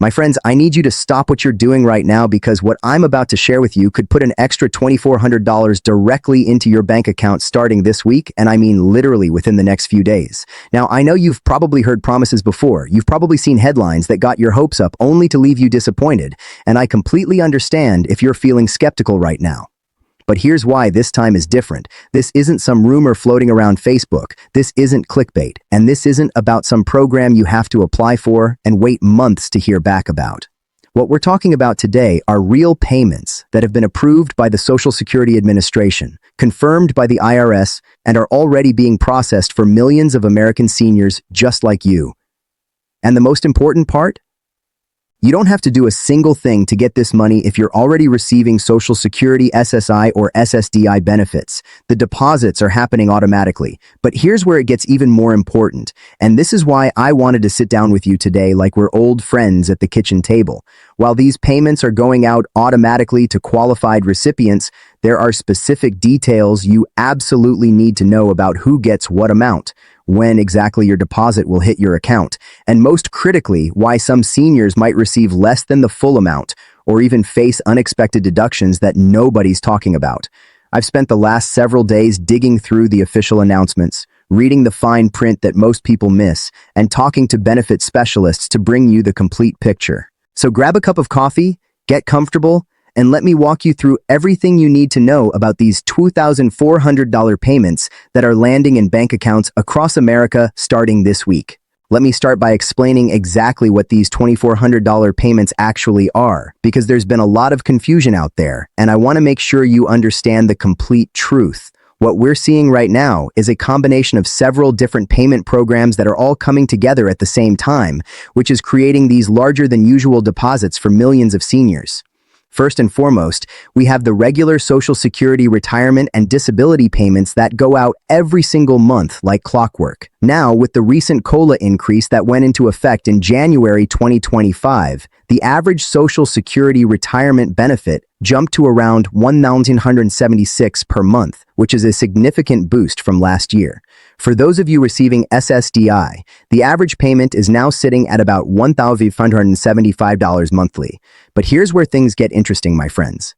My friends, I need you to stop what you're doing right now because what I'm about to share with you could put an extra $2,400 directly into your bank account starting this week, and I mean literally within the next few days. Now, I know you've probably heard promises before. You've probably seen headlines that got your hopes up only to leave you disappointed, and I completely understand if you're feeling skeptical right now. But here's why this time is different. This isn't some rumor floating around Facebook. This isn't clickbait. And this isn't about some program you have to apply for and wait months to hear back about. What we're talking about today are real payments that have been approved by the Social Security Administration, confirmed by the IRS, and are already being processed for millions of American seniors just like you. And the most important part? You don't have to do a single thing to get this money if you're already receiving Social Security SSI or SSDI benefits. The deposits are happening automatically. But here's where it gets even more important. And this is why I wanted to sit down with you today like we're old friends at the kitchen table. While these payments are going out automatically to qualified recipients, there are specific details you absolutely need to know about who gets what amount, when exactly your deposit will hit your account, and most critically, why some seniors might receive less than the full amount or even face unexpected deductions that nobody's talking about. I've spent the last several days digging through the official announcements, reading the fine print that most people miss, and talking to benefit specialists to bring you the complete picture. So grab a cup of coffee, get comfortable, and let me walk you through everything you need to know about these $2,400 payments that are landing in bank accounts across America starting this week. Let me start by explaining exactly what these $2,400 payments actually are, because there's been a lot of confusion out there, and I want to make sure you understand the complete truth. What we're seeing right now is a combination of several different payment programs that are all coming together at the same time, which is creating these larger than usual deposits for millions of seniors. First and foremost, we have the regular Social Security retirement and disability payments that go out every single month like clockwork. Now, with the recent COLA increase that went into effect in January 2025, the average Social Security retirement benefit jumped to around $1,976 per month, which is a significant boost from last year. For those of you receiving SSDI, the average payment is now sitting at about $1,575 monthly. But here's where things get interesting, my friends.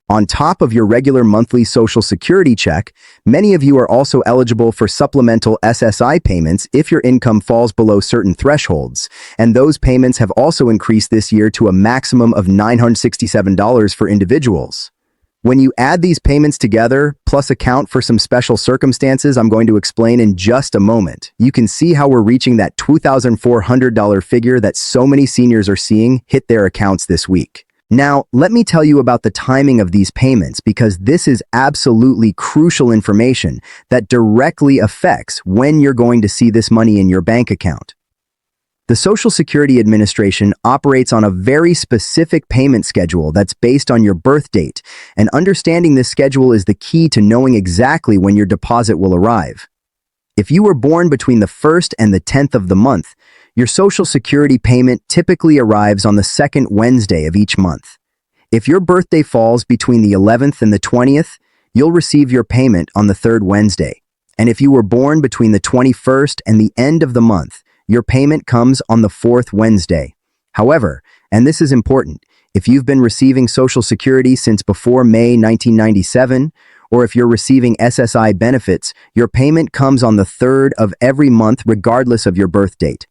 On top of your regular monthly Social Security check, many of you are also eligible for supplemental SSI payments if your income falls below certain thresholds, and those payments have also increased this year to a maximum of $967 for individuals. When you add these payments together, plus account for some special circumstances I'm going to explain in just a moment, you can see how we're reaching that $2,400 figure that so many seniors are seeing hit their accounts this week. Now, let me tell you about the timing of these payments because this is absolutely crucial information that directly affects when you're going to see this money in your bank account. The Social Security Administration operates on a very specific payment schedule that's based on your birth date, and understanding this schedule is the key to knowing exactly when your deposit will arrive. If you were born between the 1st and the 10th of the month, your Social Security payment typically arrives on the second Wednesday of each month. If your birthday falls between the 11th and the 20th, you'll receive your payment on the third Wednesday. And if you were born between the 21st and the end of the month, your payment comes on the fourth Wednesday. However, and this is important, if you've been receiving Social Security since before May 1997, or if you're receiving SSI benefits, your payment comes on the third of every month regardless of your birth date.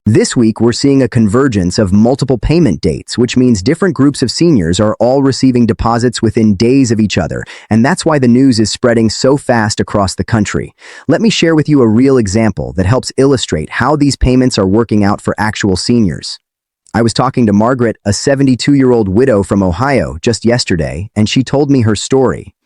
This week, we're seeing a convergence of multiple payment dates, which means different groups of seniors are all receiving deposits within days of each other, and that's why the news is spreading so fast across the country. Let me share with you a real example that helps illustrate how these payments are working out for actual seniors. I was talking to Margaret, a 72-year-old widow from Ohio, just yesterday, and she told me her story.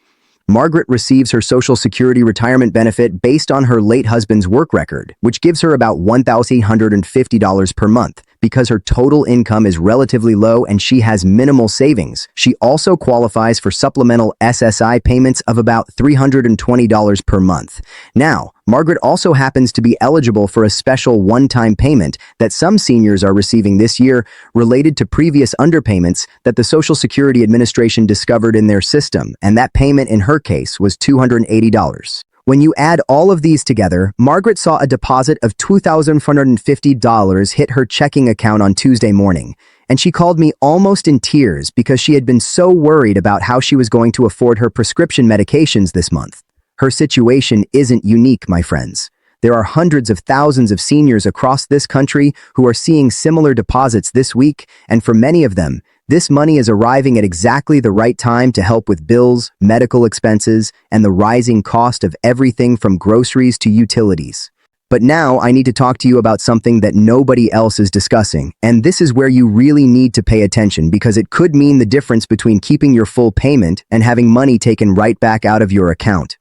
Margaret receives her Social Security retirement benefit based on her late husband's work record, which gives her about $1,850 per month. Because her total income is relatively low and she has minimal savings, she also qualifies for supplemental SSI payments of about $320 per month. Now, Margaret also happens to be eligible for a special one-time payment that some seniors are receiving this year related to previous underpayments that the Social Security Administration discovered in their system, and that payment in her case was $280. When you add all of these together, Margaret saw a deposit of $2,450 hit her checking account on Tuesday morning. And she called me almost in tears because she had been so worried about how she was going to afford her prescription medications this month. Her situation isn't unique, my friends. There are hundreds of thousands of seniors across this country who are seeing similar deposits this week, and for many of them, this money is arriving at exactly the right time to help with bills, medical expenses, and the rising cost of everything from groceries to utilities. But now I need to talk to you about something that nobody else is discussing, and this is where you really need to pay attention because it could mean the difference between keeping your full payment and having money taken right back out of your account.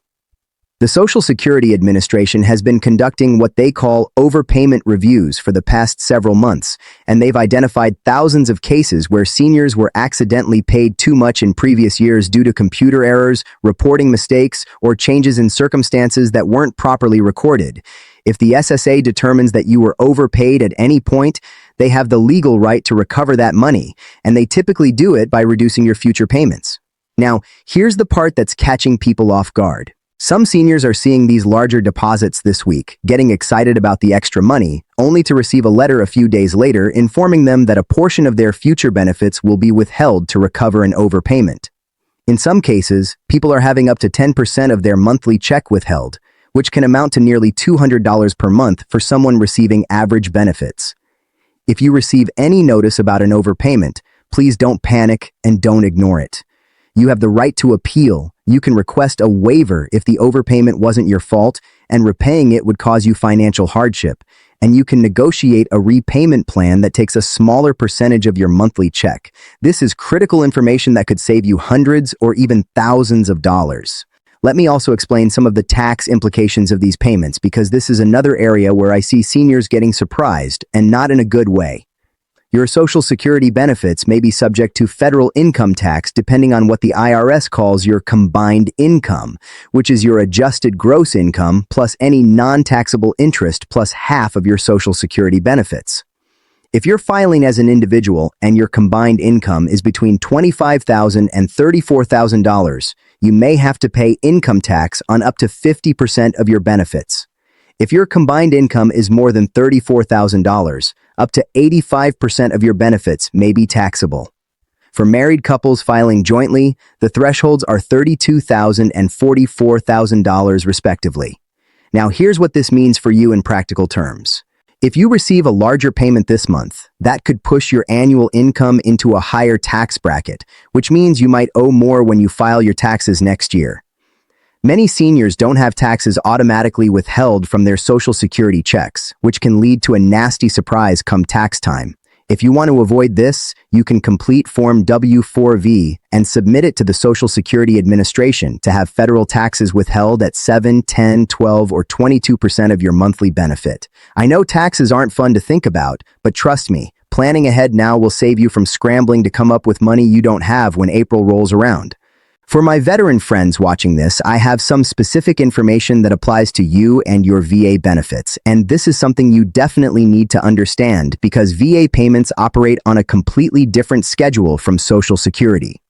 The Social Security Administration has been conducting what they call overpayment reviews for the past several months, and they've identified thousands of cases where seniors were accidentally paid too much in previous years due to computer errors, reporting mistakes, or changes in circumstances that weren't properly recorded. If the SSA determines that you were overpaid at any point, they have the legal right to recover that money, and they typically do it by reducing your future payments. Now, here's the part that's catching people off guard. Some seniors are seeing these larger deposits this week, getting excited about the extra money, only to receive a letter a few days later informing them that a portion of their future benefits will be withheld to recover an overpayment. In some cases, people are having up to 10% of their monthly check withheld, which can amount to nearly $200 per month for someone receiving average benefits. If you receive any notice about an overpayment, please don't panic and don't ignore it. You have the right to appeal. You can request a waiver if the overpayment wasn't your fault and repaying it would cause you financial hardship. And you can negotiate a repayment plan that takes a smaller percentage of your monthly check. This is critical information that could save you hundreds or even thousands of dollars. Let me also explain some of the tax implications of these payments because this is another area where I see seniors getting surprised and not in a good way. Your Social Security benefits may be subject to federal income tax depending on what the IRS calls your combined income, which is your adjusted gross income plus any non-taxable interest plus half of your Social Security benefits. If you're filing as an individual and your combined income is between $25,000 and $34,000, you may have to pay income tax on up to 50% of your benefits. If your combined income is more than $34,000, up to 85% of your benefits may be taxable. For married couples filing jointly, the thresholds are $32,000 and $44,000 respectively. Now here's what this means for you in practical terms. If you receive a larger payment this month, that could push your annual income into a higher tax bracket, which means you might owe more when you file your taxes next year. Many seniors don't have taxes automatically withheld from their Social Security checks, which can lead to a nasty surprise come tax time. If you want to avoid this, you can complete Form W-4V and submit it to the Social Security Administration to have federal taxes withheld at 7, 10, 12, or 22% of your monthly benefit. I know taxes aren't fun to think about, but trust me, planning ahead now will save you from scrambling to come up with money you don't have when April rolls around. For my veteran friends watching this, I have some specific information that applies to you and your VA benefits, and this is something you definitely need to understand because VA payments operate on a completely different schedule from Social Security.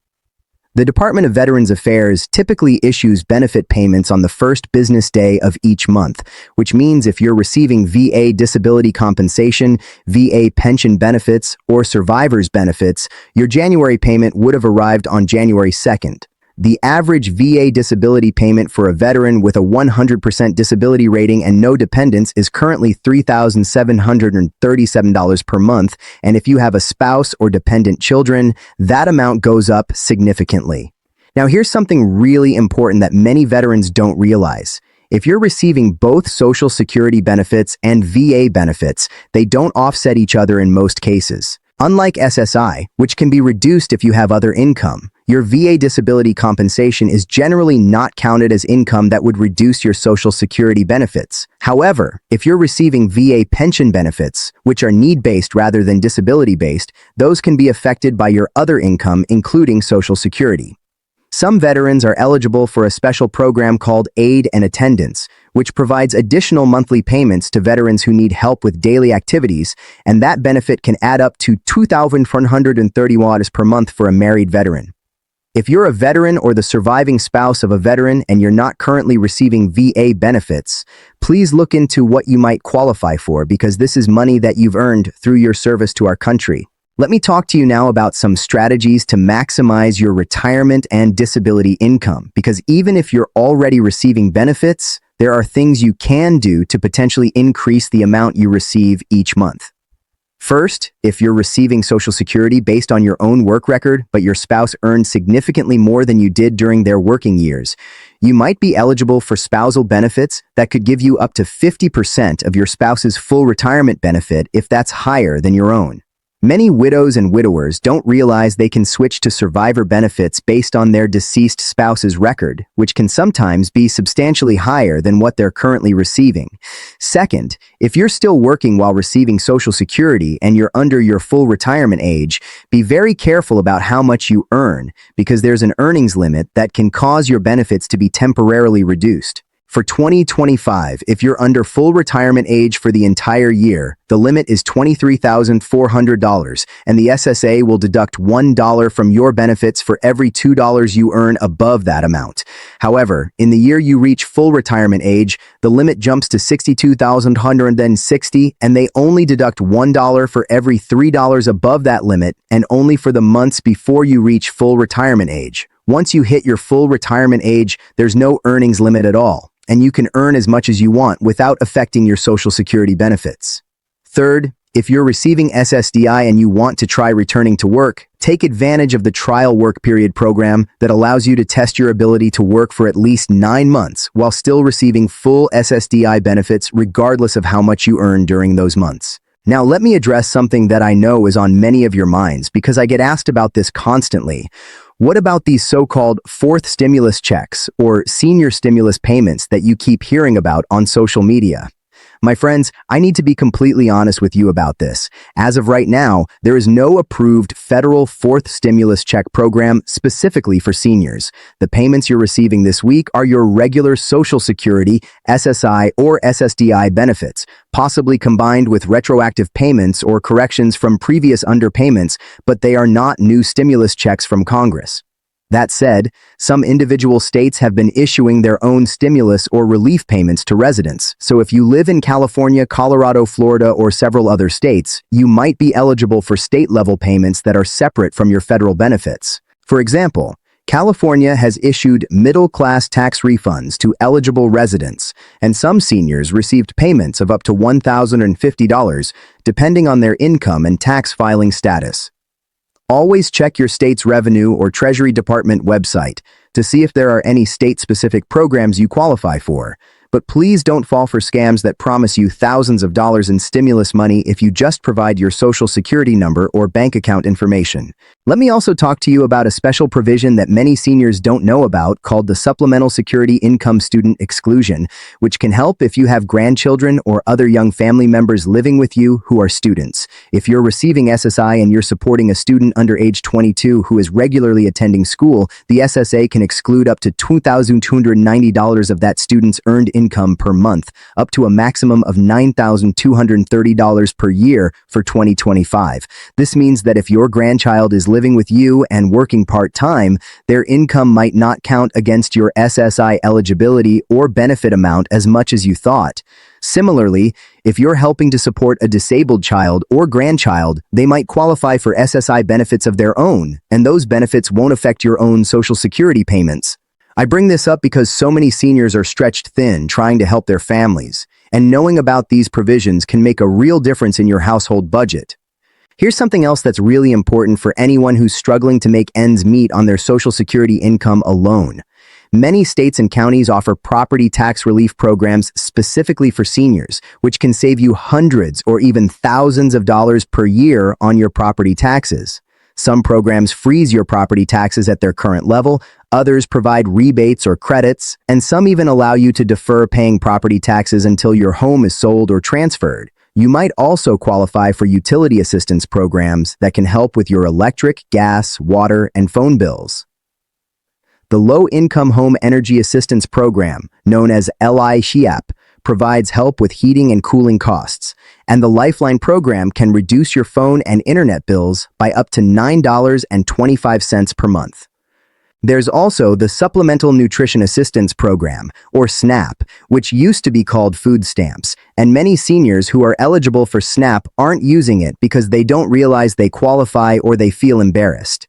The Department of Veterans Affairs typically issues benefit payments on the first business day of each month, which means if you're receiving VA disability compensation, VA pension benefits, or survivor's benefits, your January payment would have arrived on January 2nd. The average VA disability payment for a veteran with a 100% disability rating and no dependents is currently $3,737 per month, and if you have a spouse or dependent children, that amount goes up significantly. Now here's something really important that many veterans don't realize. If you're receiving both Social Security benefits and VA benefits, they don't offset each other in most cases. Unlike SSI, which can be reduced if you have other income, your VA disability compensation is generally not counted as income that would reduce your Social Security benefits. However, if you're receiving VA pension benefits, which are need-based rather than disability-based, those can be affected by your other income, including Social Security. Some veterans are eligible for a special program called Aid and Attendance, which provides additional monthly payments to veterans who need help with daily activities, and that benefit can add up to $2,430 per month for a married veteran. If you're a veteran or the surviving spouse of a veteran and you're not currently receiving VA benefits, please look into what you might qualify for because this is money that you've earned through your service to our country. Let me talk to you now about some strategies to maximize your retirement and disability income, because even if you're already receiving benefits, there are things you can do to potentially increase the amount you receive each month. First, if you're receiving Social Security based on your own work record, but your spouse earned significantly more than you did during their working years, you might be eligible for spousal benefits that could give you up to 50% of your spouse's full retirement benefit if that's higher than your own. Many widows and widowers don't realize they can switch to survivor benefits based on their deceased spouse's record, which can sometimes be substantially higher than what they're currently receiving. Second, if you're still working while receiving Social Security and you're under your full retirement age, be very careful about how much you earn, because there's an earnings limit that can cause your benefits to be temporarily reduced. For 2025, if you're under full retirement age for the entire year, the limit is $23,400, and the SSA will deduct $1 from your benefits for every $2 you earn above that amount. However, in the year you reach full retirement age, the limit jumps to $62,160, and they only deduct $1 for every $3 above that limit, and only for the months before you reach full retirement age. Once you hit your full retirement age, there's no earnings limit at all, and you can earn as much as you want without affecting your Social Security benefits. Third, if you're receiving SSDI and you want to try returning to work, take advantage of the trial work period program that allows you to test your ability to work for at least 9 months while still receiving full SSDI benefits regardless of how much you earn during those months. Now, let me address something that I know is on many of your minds because I get asked about this constantly. What about these so-called fourth stimulus checks or senior stimulus payments that you keep hearing about on social media? My friends, I need to be completely honest with you about this. As of right now, there is no approved federal fourth stimulus check program specifically for seniors. The payments you're receiving this week are your regular Social Security, SSI, or SSDI benefits, possibly combined with retroactive payments or corrections from previous underpayments, but they are not new stimulus checks from Congress. That said, some individual states have been issuing their own stimulus or relief payments to residents, so if you live in California, Colorado, Florida, or several other states, you might be eligible for state-level payments that are separate from your federal benefits. For example, California has issued middle-class tax refunds to eligible residents, and some seniors received payments of up to $1,050, depending on their income and tax filing status. Always check your state's Revenue or Treasury Department website to see if there are any state-specific programs you qualify for. But please don't fall for scams that promise you thousands of dollars in stimulus money if you just provide your Social Security number or bank account information. Let me also talk to you about a special provision that many seniors don't know about called the Supplemental Security Income Student Exclusion, which can help if you have grandchildren or other young family members living with you who are students. If you're receiving SSI and you're supporting a student under age 22 who is regularly attending school, the SSA can exclude up to $2,290 of that student's earned income per month, up to a maximum of $9,230 per year for 2025. This means that if your grandchild is living with you and working part-time, their income might not count against your SSI eligibility or benefit amount as much as you thought. Similarly, if you're helping to support a disabled child or grandchild, they might qualify for SSI benefits of their own, and those benefits won't affect your own Social Security payments. I bring this up because so many seniors are stretched thin trying to help their families, and knowing about these provisions can make a real difference in your household budget. Here's something else that's really important for anyone who's struggling to make ends meet on their Social Security income alone. Many states and counties offer property tax relief programs specifically for seniors, which can save you hundreds or even thousands of dollars per year on your property taxes. Some programs freeze your property taxes at their current level, others provide rebates or credits, and some even allow you to defer paying property taxes until your home is sold or transferred. You might also qualify for utility assistance programs that can help with your electric, gas, water, and phone bills. The Low-Income Home Energy Assistance Program, known as LIHEAP, provides help with heating and cooling costs, and the Lifeline program can reduce your phone and internet bills by up to $9.25 per month. There's also the Supplemental Nutrition Assistance Program, or SNAP, which used to be called food stamps, and many seniors who are eligible for SNAP aren't using it because they don't realize they qualify or they feel embarrassed.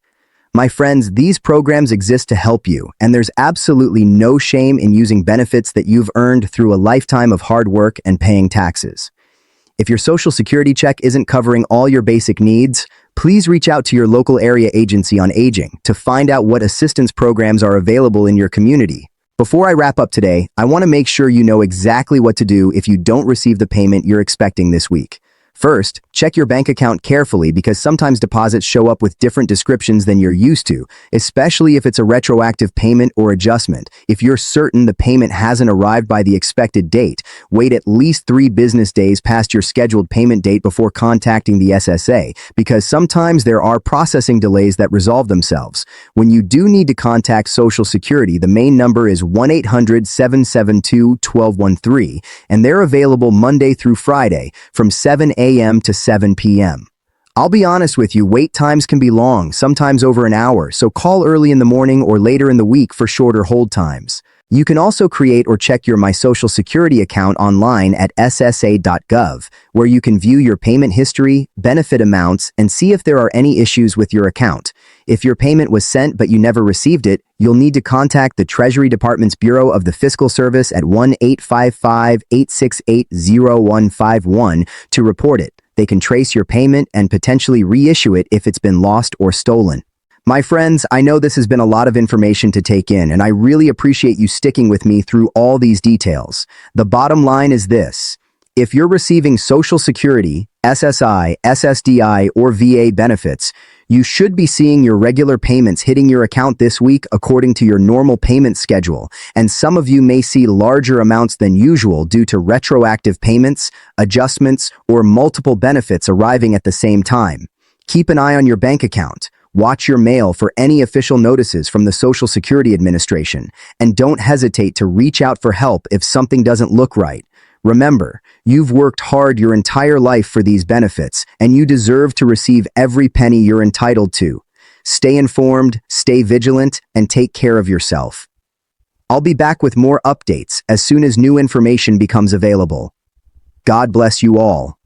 My friends, these programs exist to help you, and there's absolutely no shame in using benefits that you've earned through a lifetime of hard work and paying taxes. If your Social Security check isn't covering all your basic needs, please reach out to your local area agency on aging to find out what assistance programs are available in your community. Before I wrap up today, I want to make sure you know exactly what to do if you don't receive the payment you're expecting this week. First, check your bank account carefully because sometimes deposits show up with different descriptions than you're used to, especially if it's a retroactive payment or adjustment. If you're certain the payment hasn't arrived by the expected date, wait at least 3 business days past your scheduled payment date before contacting the SSA, because sometimes there are processing delays that resolve themselves. When you do need to contact Social Security, the main number is 1-800-772-1213, and they're available Monday through Friday from 7 a.m. to 7 p.m. I'll be honest with you, wait times can be long, sometimes over an hour, so call early in the morning or later in the week for shorter hold times. You can also create or check your My Social Security account online at ssa.gov, where you can view your payment history, benefit amounts, and see if there are any issues with your account. If your payment was sent but you never received it, you'll need to contact the Treasury Department's Bureau of the Fiscal Service at 1-855-868-0151 to report it. They can trace your payment and potentially reissue it if it's been lost or stolen. My friends, I know this has been a lot of information to take in, and I really appreciate you sticking with me through all these details. The bottom line is this: if you're receiving Social Security, SSI, SSDI, or VA benefits, you should be seeing your regular payments hitting your account this week according to your normal payment schedule, and some of you may see larger amounts than usual due to retroactive payments, adjustments, or multiple benefits arriving at the same time. Keep an eye on your bank account. Watch your mail for any official notices from the Social Security Administration, and don't hesitate to reach out for help if something doesn't look right. Remember, you've worked hard your entire life for these benefits, and you deserve to receive every penny you're entitled to. Stay informed, stay vigilant, and take care of yourself. I'll be back with more updates as soon as new information becomes available. God bless you all.